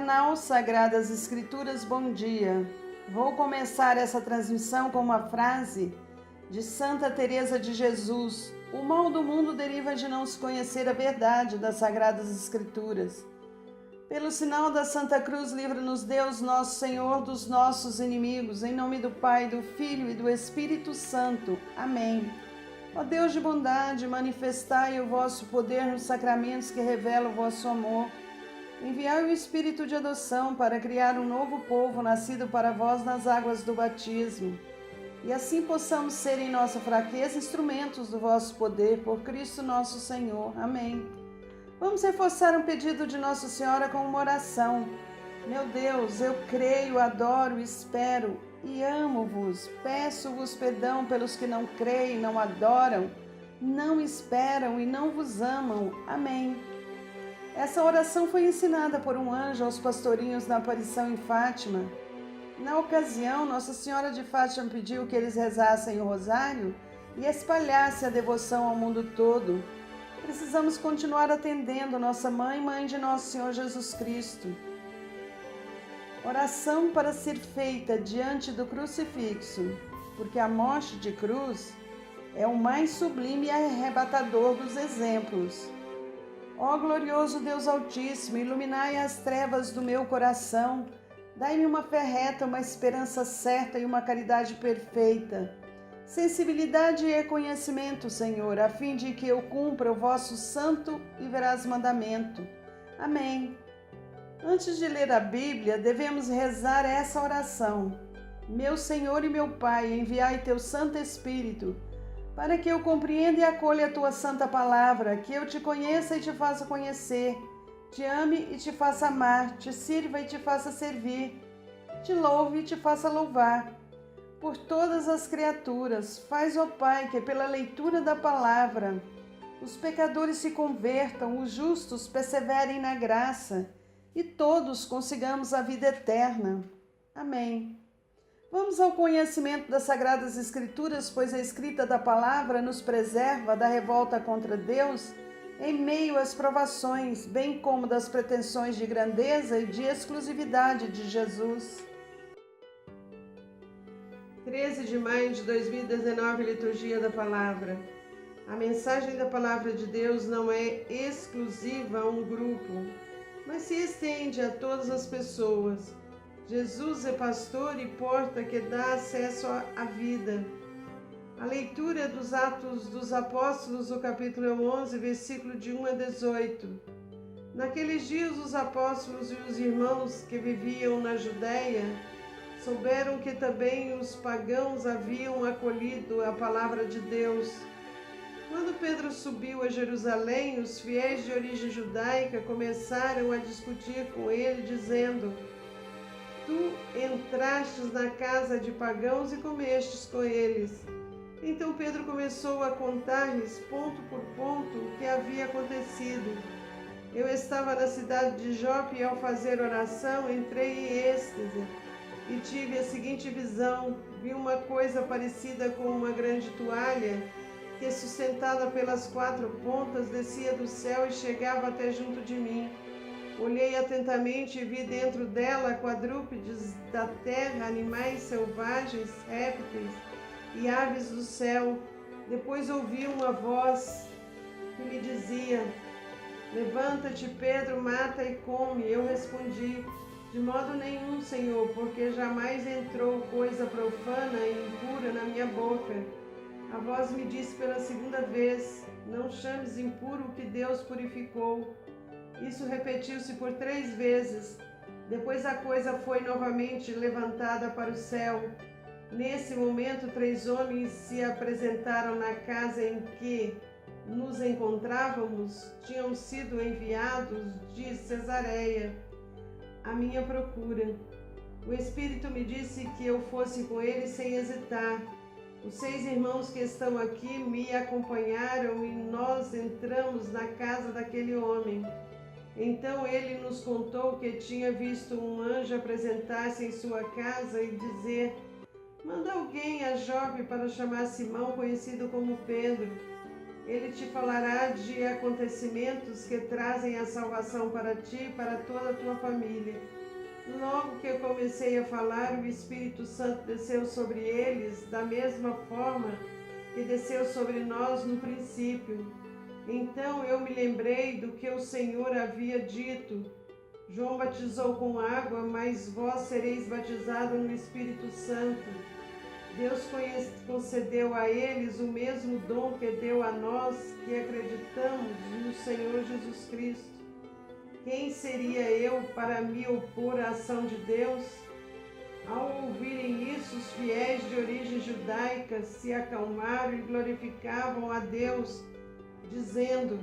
Canal Sagradas Escrituras, bom dia. Vou começar essa transmissão com uma frase de Santa Teresa de Jesus. O mal do mundo deriva de não se conhecer a verdade das Sagradas Escrituras. Pelo sinal da Santa Cruz, livra-nos Deus, nosso Senhor, dos nossos inimigos. Em nome do Pai, do Filho e do Espírito Santo. Amém. Ó Deus de bondade, manifestai o vosso poder nos sacramentos que revelam o vosso amor. Enviai o Espírito de adoção para criar um novo povo nascido para vós nas águas do batismo. E assim possamos ser em nossa fraqueza instrumentos do vosso poder, por Cristo nosso Senhor. Amém. Vamos reforçar um pedido de Nossa Senhora com uma oração. Meu Deus, eu creio, adoro, espero e amo-vos. Peço-vos perdão pelos que não creem, não adoram, não esperam e não vos amam. Amém. Essa oração foi ensinada por um anjo aos pastorinhos na aparição em Fátima. Na ocasião, Nossa Senhora de Fátima pediu que eles rezassem o rosário e espalhassem a devoção ao mundo todo. Precisamos continuar atendendo nossa mãe, mãe de nosso Senhor Jesus Cristo. Oração para ser feita diante do crucifixo, porque a morte de cruz é o mais sublime e arrebatador dos exemplos. Ó glorioso Deus Altíssimo, iluminai as trevas do meu coração, dai-me uma fé reta, uma esperança certa e uma caridade perfeita. Sensibilidade e conhecimento, Senhor, a fim de que eu cumpra o vosso santo e veraz mandamento. Amém. Antes de ler a Bíblia, devemos rezar essa oração. Meu Senhor e meu Pai, enviai teu Santo Espírito, para que eu compreenda e acolha a tua santa palavra, que eu te conheça e te faça conhecer, te ame e te faça amar, te sirva e te faça servir, te louve e te faça louvar. Por todas as criaturas, faz, ó Pai, que pela leitura da palavra os pecadores se convertam, os justos perseverem na graça e todos consigamos a vida eterna. Amém. Vamos ao conhecimento das Sagradas Escrituras, pois a escrita da palavra nos preserva da revolta contra Deus em meio às provações, bem como das pretensões de grandeza e de exclusividade de Jesus. 13 de maio de 2019, Liturgia da Palavra. A mensagem da Palavra de Deus não é exclusiva a um grupo, mas se estende a todas as pessoas. Jesus é pastor e porta que dá acesso à vida. A leitura dos Atos dos Apóstolos, no capítulo 11, versículo de 1 a 18. Naqueles dias os apóstolos e os irmãos que viviam na Judéia souberam que também os pagãos haviam acolhido a palavra de Deus. Quando Pedro subiu a Jerusalém, os fiéis de origem judaica começaram a discutir com ele, dizendo: Tu entrastes na casa de pagãos e comestes com eles. Então Pedro começou a contar-lhes ponto por ponto o que havia acontecido. Eu estava na cidade de Jope e ao fazer oração entrei em êxtase e tive a seguinte visão. Vi uma coisa parecida com uma grande toalha que, sustentada pelas quatro pontas, descia do céu e chegava até junto de mim. Olhei atentamente e vi dentro dela quadrúpedes da terra, animais selvagens, répteis e aves do céu. Depois ouvi uma voz que me dizia: Levanta-te, Pedro, mata e come. Eu respondi: De modo nenhum, Senhor, porque jamais entrou coisa profana e impura na minha boca. A voz me disse pela segunda vez: Não chames impuro o que Deus purificou. Isso repetiu-se por 3 vezes. Depois a coisa foi novamente levantada para o céu. Nesse momento, 3 homens se apresentaram na casa em que nos encontrávamos. Tinham sido enviados de Cesareia à minha procura. O Espírito me disse que eu fosse com eles sem hesitar. Os 6 irmãos que estão aqui me acompanharam e nós entramos na casa daquele homem. Então ele nos contou que tinha visto um anjo apresentar-se em sua casa e dizer: Manda alguém a Jope para chamar Simão, conhecido como Pedro. Ele te falará de acontecimentos que trazem a salvação para ti e para toda a tua família. Logo que eu comecei a falar, o Espírito Santo desceu sobre eles da mesma forma que desceu sobre nós no princípio. Então eu me lembrei do que o Senhor havia dito: João batizou com água, mas vós sereis batizados no Espírito Santo. Deus concedeu a eles o mesmo dom que deu a nós que acreditamos no Senhor Jesus Cristo. Quem seria eu para me opor à ação de Deus? Ao ouvirem isso, os fiéis de origem judaica se acalmaram e glorificavam a Deus, dizendo: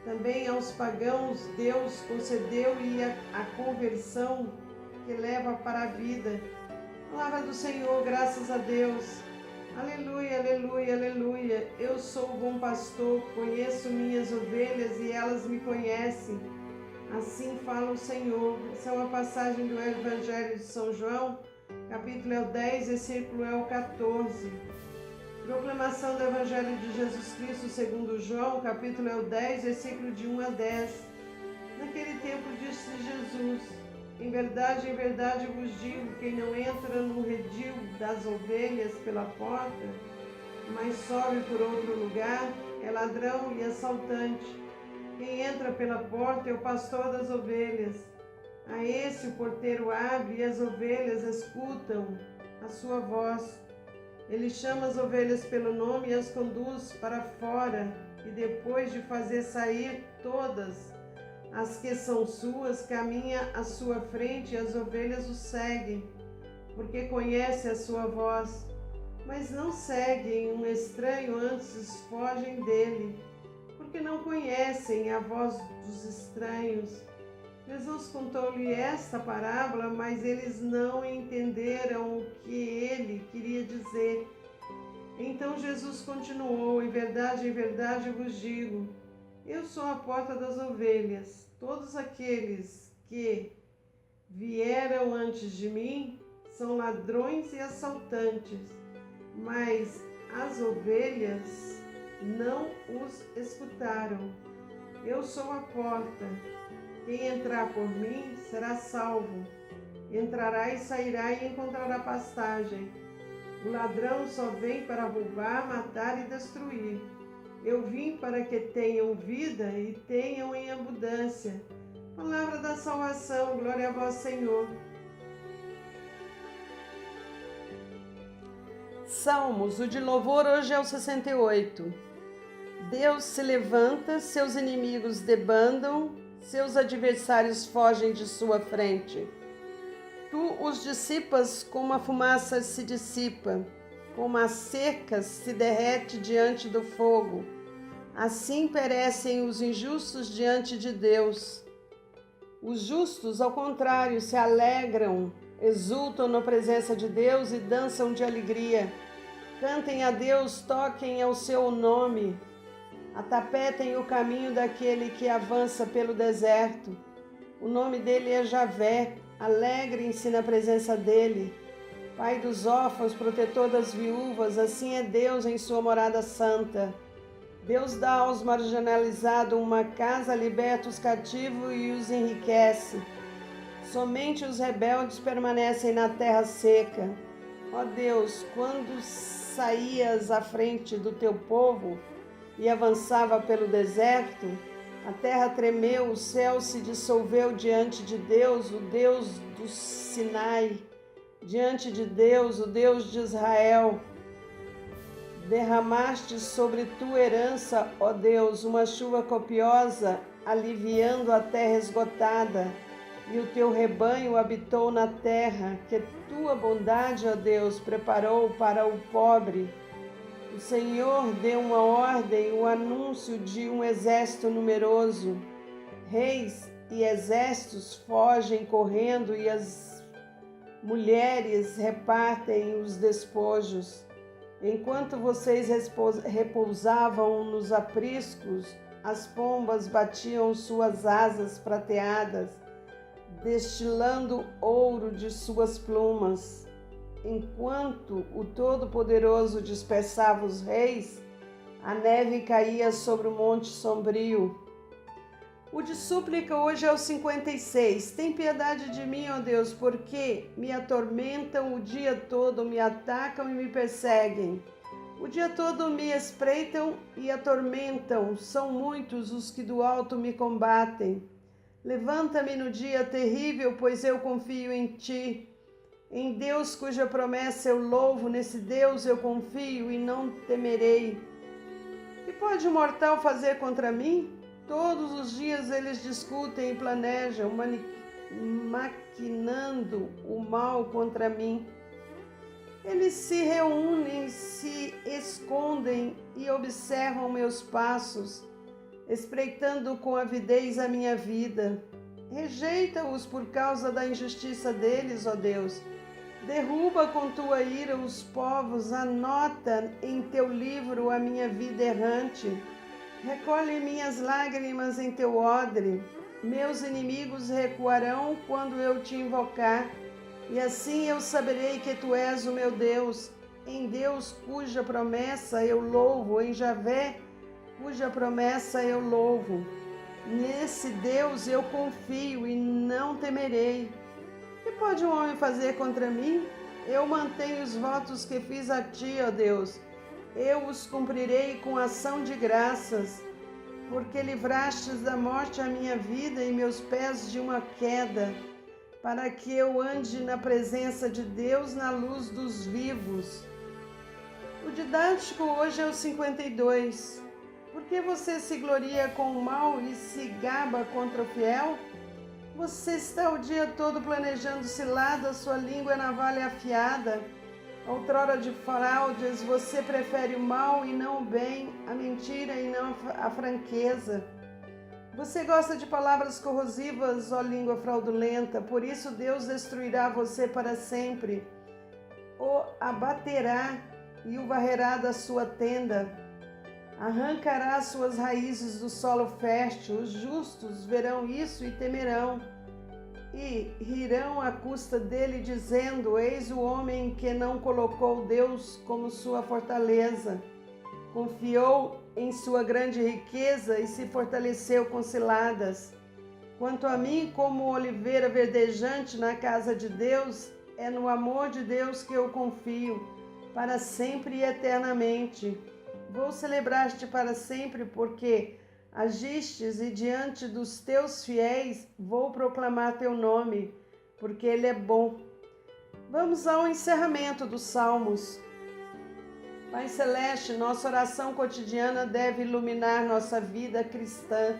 também aos pagãos Deus concedeu-lhe a conversão que leva para a vida. Palavra do Senhor, graças a Deus. Aleluia, aleluia, aleluia. Eu sou o bom pastor, conheço minhas ovelhas e elas me conhecem. Assim fala o Senhor. Essa é uma passagem do Evangelho de São João, capítulo 10, versículo 14. Proclamação do Evangelho de Jesus Cristo segundo João, capítulo 10, versículo de 1 a 10. Naquele tempo disse Jesus: em verdade vos digo, quem não entra no redil das ovelhas pela porta, mas sobe por outro lugar, é ladrão e assaltante. Quem entra pela porta é o pastor das ovelhas. A esse o porteiro abre e as ovelhas escutam a sua voz. Ele chama as ovelhas pelo nome e as conduz para fora, e depois de fazer sair todas as que são suas, caminha à sua frente e as ovelhas o seguem, porque conhece a sua voz. Mas não seguem um estranho, antes fogem dele, porque não conhecem a voz dos estranhos. Jesus contou-lhe esta parábola, mas eles não entenderam o que ele queria dizer. Então Jesus continuou: em verdade vos digo, eu sou a porta das ovelhas. Todos aqueles que vieram antes de mim são ladrões e assaltantes, mas as ovelhas não os escutaram. Eu sou a porta. Quem entrar por mim será salvo. Entrará e sairá e encontrará pastagem. O ladrão só vem para roubar, matar e destruir. Eu vim para que tenham vida e tenham em abundância. Palavra da salvação, glória a vós, Senhor. Salmos, o de louvor hoje é o 68. Deus se levanta, seus inimigos debandam, seus adversários fogem de sua frente. Tu os dissipas como a fumaça se dissipa, como a cerca se derrete diante do fogo. Assim perecem os injustos diante de Deus. Os justos, ao contrário, se alegram, exultam na presença de Deus e dançam de alegria. Cantem a Deus, toquem ao seu nome. Atapetem o caminho daquele que avança pelo deserto. O nome dele é Javé. Alegrem-se na presença dele. Pai dos órfãos, protetor das viúvas, assim é Deus em sua morada santa. Deus dá aos marginalizados uma casa, liberta os cativos e os enriquece. Somente os rebeldes permanecem na terra seca. Ó Deus, quando saías à frente do teu povo e avançava pelo deserto, a terra tremeu, o céu se dissolveu diante de Deus, o Deus do Sinai, diante de Deus, o Deus de Israel. Derramaste sobre tua herança, ó Deus, uma chuva copiosa, aliviando a terra esgotada, e o teu rebanho habitou na terra, que tua bondade, ó Deus, preparou para o pobre. O Senhor deu uma ordem, o anúncio de um exército numeroso. Reis e exércitos fogem correndo e as mulheres repartem os despojos. Enquanto vocês repousavam nos apriscos, as pombas batiam suas asas prateadas, destilando ouro de suas plumas. Enquanto o Todo-Poderoso dispersava os reis, A neve caía sobre o monte sombrio. O de súplica hoje é o 56. Tem piedade de mim, ó Deus, porque me atormentam o dia todo, me atacam e me perseguem. O dia todo me espreitam e atormentam, são muitos os que do alto me combatem. Levanta-me no dia terrível, pois eu confio em ti. Em Deus cuja promessa eu louvo, nesse Deus eu confio e não temerei. Que pode o mortal fazer contra mim? Todos os dias eles discutem e planejam, maquinando o mal contra mim. Eles se reúnem, se escondem e observam meus passos, espreitando com avidez a minha vida. Rejeita-os por causa da injustiça deles, ó Deus. Derruba com tua ira os povos, anota em teu livro a minha vida errante. Recolhe minhas lágrimas em teu odre. Meus inimigos recuarão quando eu te invocar. E assim eu saberei que tu és o meu Deus, em Deus cuja promessa eu louvo, em Javé cuja promessa eu louvo. Nesse Deus eu confio e não temerei. Que pode um homem fazer contra mim? Eu mantenho os votos que fiz a ti, ó Deus. Eu os cumprirei com ação de graças, porque livrastes da morte a minha vida e meus pés de uma queda, para que eu ande na presença de Deus na luz dos vivos. O didático hoje é o 52. Por que você se gloria com o mal e se gaba contra o fiel? Você está o dia todo planejando cilada, sua língua é navalha afiada. Outrora de fraudes, você prefere o mal e não o bem, a mentira e não a franqueza. Você gosta de palavras corrosivas, ó língua fraudulenta, por isso Deus destruirá você para sempre, o abaterá e o varrerá da sua tenda, arrancará suas raízes do solo fértil. Os justos verão isso e temerão, e rirão à custa dele, dizendo: eis o homem que não colocou Deus como sua fortaleza, confiou em sua grande riqueza e se fortaleceu com ciladas. Quanto a mim, como oliveira verdejante na casa de Deus, é no amor de Deus que eu confio, para sempre e eternamente. Vou celebrar-te para sempre, porque agistes e diante dos teus fiéis vou proclamar teu nome, porque ele é bom. Vamos ao encerramento dos Salmos. Pai Celeste, nossa oração cotidiana deve iluminar nossa vida cristã.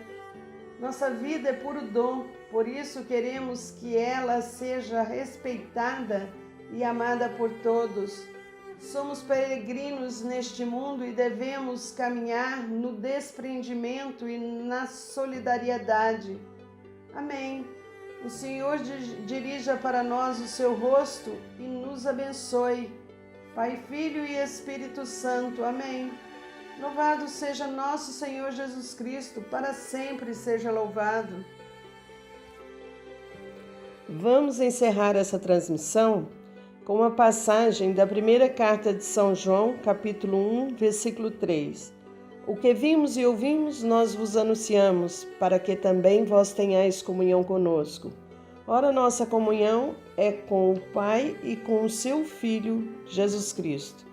Nossa vida é puro dom, por isso queremos que ela seja respeitada e amada por todos. Somos peregrinos neste mundo e devemos caminhar no desprendimento e na solidariedade. Amém. O Senhor dirija para nós o seu rosto e nos abençoe. Pai, Filho e Espírito Santo. Amém. Louvado seja nosso Senhor Jesus Cristo, para sempre seja louvado. Vamos encerrar essa transmissão com uma passagem da primeira carta de São João, capítulo 1, versículo 3. O que vimos e ouvimos, nós vos anunciamos, para que também vós tenhais comunhão conosco. Ora, nossa comunhão é com o Pai e com o seu Filho, Jesus Cristo.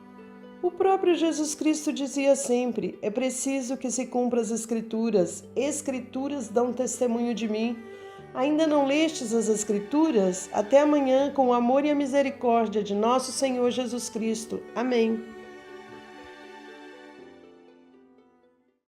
O próprio Jesus Cristo dizia sempre: é preciso que se cumpra as Escrituras. Escrituras dão testemunho de mim. Ainda não lestes as Escrituras? Até amanhã, com o amor e a misericórdia de nosso Senhor Jesus Cristo. Amém.